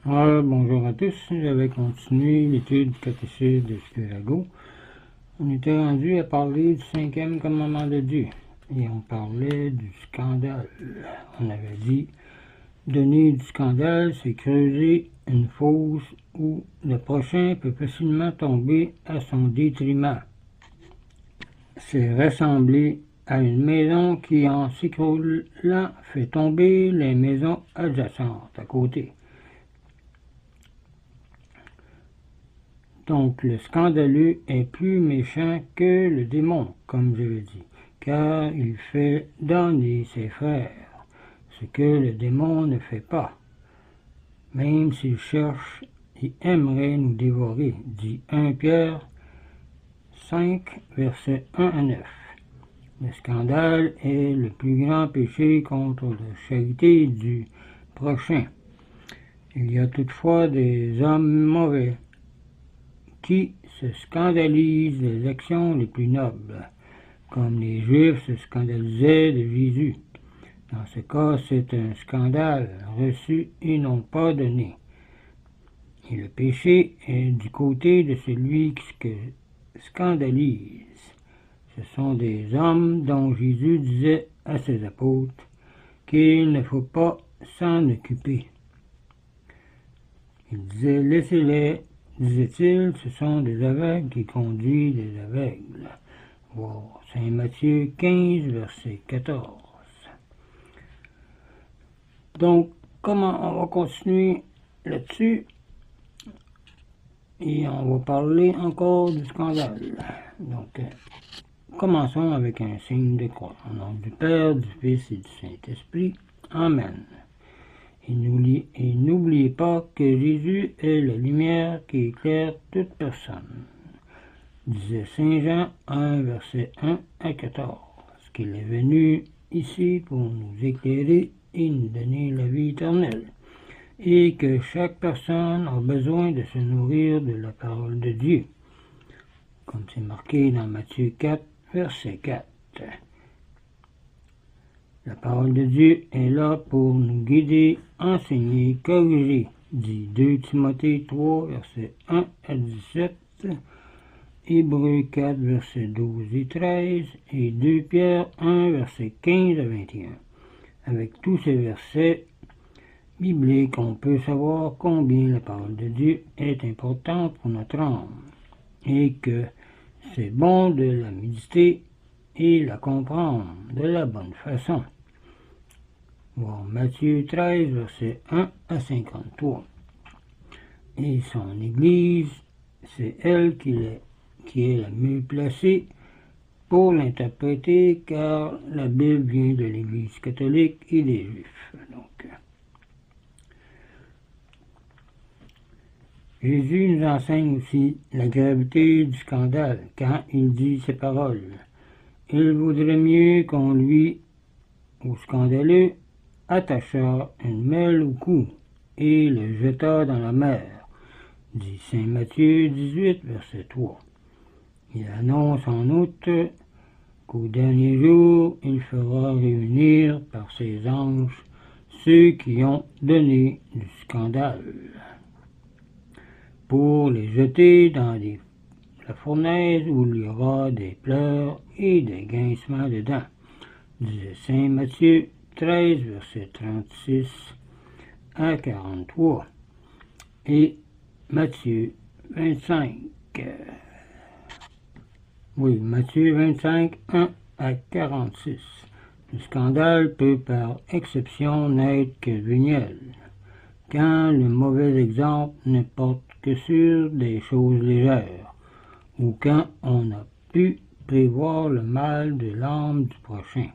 Bonjour à tous, j'avais continué l'étude du catéchisme de Spirago. On était rendu à parler du cinquième commandement de Dieu et on parlait du scandale. On avait dit, donner du scandale, c'est creuser une fosse où le prochain peut facilement tomber à son détriment. C'est ressembler à une maison qui, en s'écroulant, fait tomber les maisons adjacentes à côté. Donc le scandaleux est plus méchant que le démon, comme je l'ai dit, car il fait donner ses frères, ce que le démon ne fait pas, même s'il cherche et aimerait nous dévorer, dit 1 Pierre 5, versets 1 à 9. Le scandale est le plus grand péché contre la charité du prochain. Il y a toutefois des hommes mauvais qui se scandalisent des actions les plus nobles, comme les Juifs se scandalisaient de Jésus. Dans ce cas, c'est un scandale reçu et non pas donné. Et le péché est du côté de celui qui se scandalise. Ce sont des hommes dont Jésus disait à ses apôtres qu'il ne faut pas s'en occuper. Il disait, laissez-les, disait-il, ce sont des aveugles qui conduisent des aveugles. Voir Saint Matthieu 15, verset 14. Donc, comment on va continuer là-dessus? Et on va parler encore du scandale. Donc, commençons avec un signe de croix. Au nom du Père, du Fils et du Saint-Esprit. Amen. Et n'oubliez pas que Jésus est la lumière qui éclaire toute personne, disait Saint Jean 1, verset 1 à 14, qu'il est venu ici pour nous éclairer et nous donner la vie éternelle, et que chaque personne a besoin de se nourrir de la parole de Dieu, comme c'est marqué dans Matthieu 4, verset 4. La parole de Dieu est là pour nous guider, enseigner, corriger, dit 2 Timothée 3, versets 1 à 17, Hébreux 4, versets 12 et 13, et 2 Pierre 1, versets 15 à 21. Avec tous ces versets bibliques, on peut savoir combien la parole de Dieu est importante pour notre âme, et que c'est bon de la méditer et la comprendre de la bonne façon. Voir Matthieu 13, versets 1 à 53. Et son Église, c'est elle qui est la mieux placée pour l'interpréter, car la Bible vient de l'Église catholique et des Juifs. Donc, Jésus nous enseigne aussi la gravité du scandale quand il dit ces paroles. Il vaudrait mieux qu'on lui, au scandaleux, attacha une mêle au cou et le jeta dans la mer, dit Saint Matthieu 18, verset 3. Il annonce en outre qu'au dernier jour, il fera réunir par ses anges ceux qui ont donné du scandale, pour les jeter dans la fournaise où il y aura des pleurs et des grincements de dents, disait Saint Matthieu 13, verset 36 à 43, et Matthieu 25. Matthieu 25, 1 à 46. Le scandale peut par exception n'être que véniel, quand le mauvais exemple ne porte que sur des choses légères, ou quand on a pu prévoir le mal de l'âme du prochain.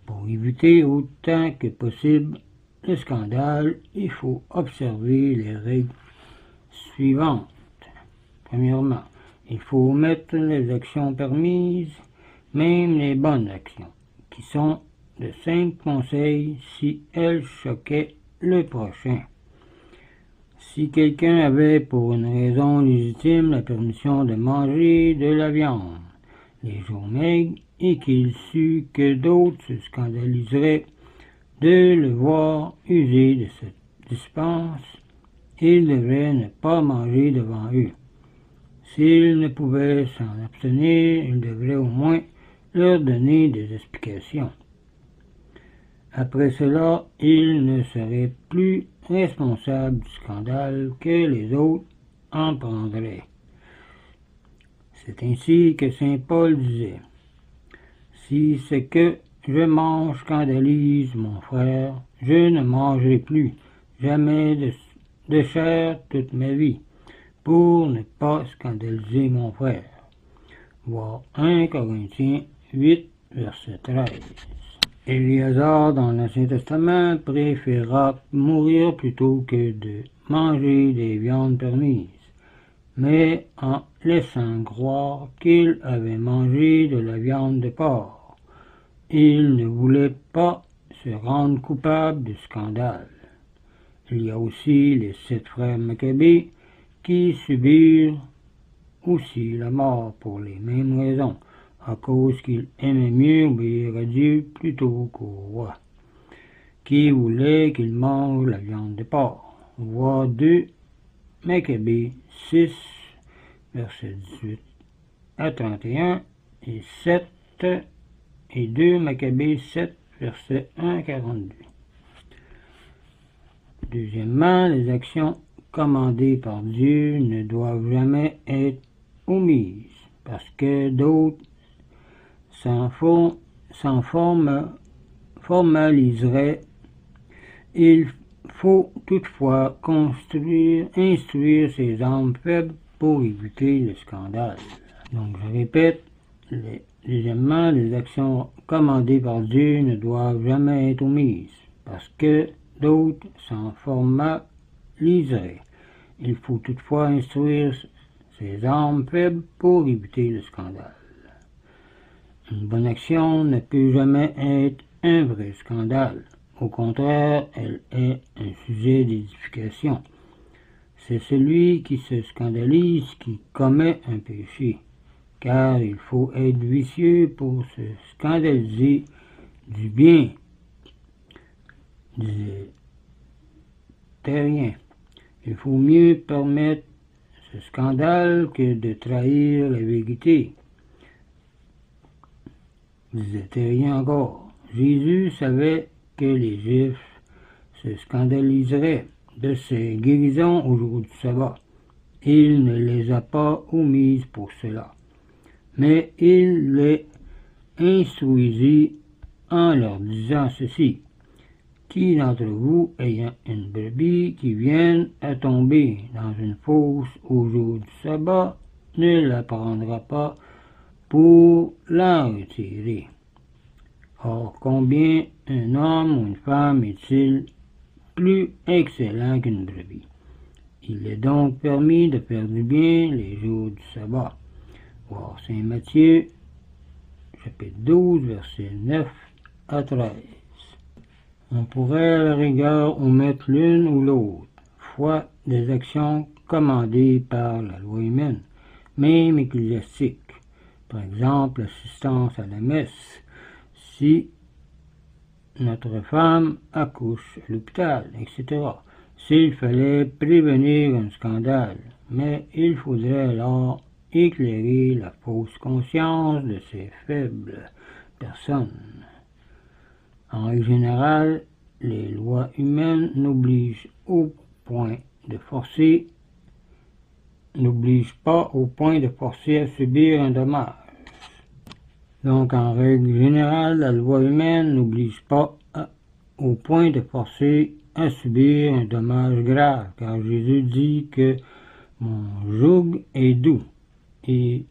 Pour éviter autant que possible le scandale, il faut observer les règles suivantes. Premièrement, il faut omettre les actions permises, même les bonnes actions, qui sont de simples conseils si elles choquaient le prochain. Si quelqu'un avait pour une raison légitime la permission de manger de la viande les jours maigres, et qu'il sut que d'autres se scandaliseraient de le voir user de cette dispense, il devrait ne pas manger devant eux. S'il ne pouvait s'en abstenir, il devrait au moins leur donner des explications. Après cela, il ne serait plus responsable du scandale que les autres en prendraient. C'est ainsi que saint Paul disait: « Si ce que je mange scandalise mon frère, je ne mangerai plus jamais de chair toute ma vie, pour ne pas scandaliser mon frère. » Voir 1 Corinthiens 8, verset 13. Éléazar, dans l'Ancien Testament, préféra mourir plutôt que de manger des viandes permises, mais en laissant croire qu'il avait mangé de la viande de porc. Il ne voulait pas se rendre coupable du scandale. Il y a aussi les 7 frères Maccabées qui subirent aussi la mort pour les mêmes raisons, à cause qu'ils aimaient mieux obéir à Dieu plutôt qu'au roi, qui voulait qu'ils mangent la viande de porc. Voir 2 Maccabées 6, verset 18 à 31, et 7 et 2 Maccabées 7, verset 1 à 42. Deuxièmement, les actions commandées par Dieu ne doivent jamais être omises, parce que d'autres s'en formaliseraient. Il faut toutefois instruire ces âmes faibles pour éviter le scandale. Donc je répète, deuxièmement, les actions commandées par Dieu ne doivent jamais être omises, parce que d'autres s'en formaliseraient. Il faut toutefois instruire ces âmes faibles pour éviter le scandale. Une bonne action ne peut jamais être un vrai scandale. Au contraire, elle est un sujet d'édification. C'est celui qui se scandalise qui commet un péché, car il faut être vicieux pour se scandaliser du bien, disait Terrien. Il faut mieux permettre ce scandale que de trahir la vérité, disait Terrien encore. Jésus savait que les Juifs se scandaliseraient de ses guérisons au jour du sabbat. Il ne les a pas omises pour cela, mais il les instruisit en leur disant ceci: qui d'entre vous, ayant une brebis qui vient à tomber dans une fosse au jour du sabbat, ne la prendra pas pour la retirer? Or, combien un homme ou une femme est-il plus excellent qu'une brebis? Il est donc permis de faire du bien les jours du sabbat. Voir saint Matthieu, chapitre 12, versets 9 à 13. On pourrait à la rigueur omettre l'une ou l'autre fois des actions commandées par la loi humaine, même ecclésiastique. Par exemple, l'assistance à la messe, si notre femme accouche à l'hôpital, etc. S'il fallait prévenir un scandale, mais il faudrait alors éclairer la fausse conscience de ces faibles personnes. En règle générale, les lois humaines n'obligent pas au point de forcer à subir un dommage. Donc, en règle générale, la loi humaine n'oblige pas au point de forcer à subir un dommage grave, car Jésus dit que mon joug est doux et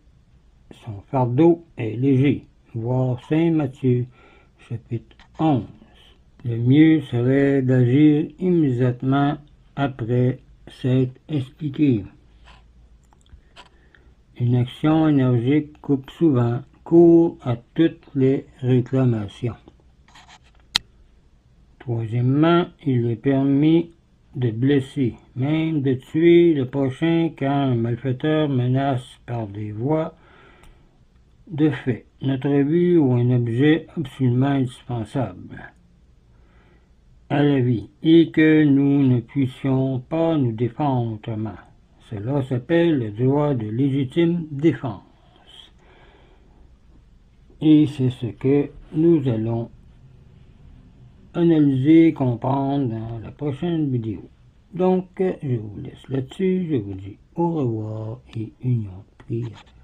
son fardeau est léger. Voir saint Matthieu, chapitre 11. Le mieux serait d'agir immédiatement après s'être expliqué. Une action énergique coupe souvent court à toutes les réclamations. Troisièmement, il est permis de blesser, même de tuer le prochain quand un malfaiteur menace par des voies de fait notre vie ou un objet absolument indispensable. à la vie et que nous ne puissions pas nous défendre autrement. Cela s'appelle le droit de légitime défense. Et c'est ce que nous allons analyser et comprendre dans la prochaine vidéo. Donc, je vous laisse là-dessus, je vous dis au revoir et union de prière.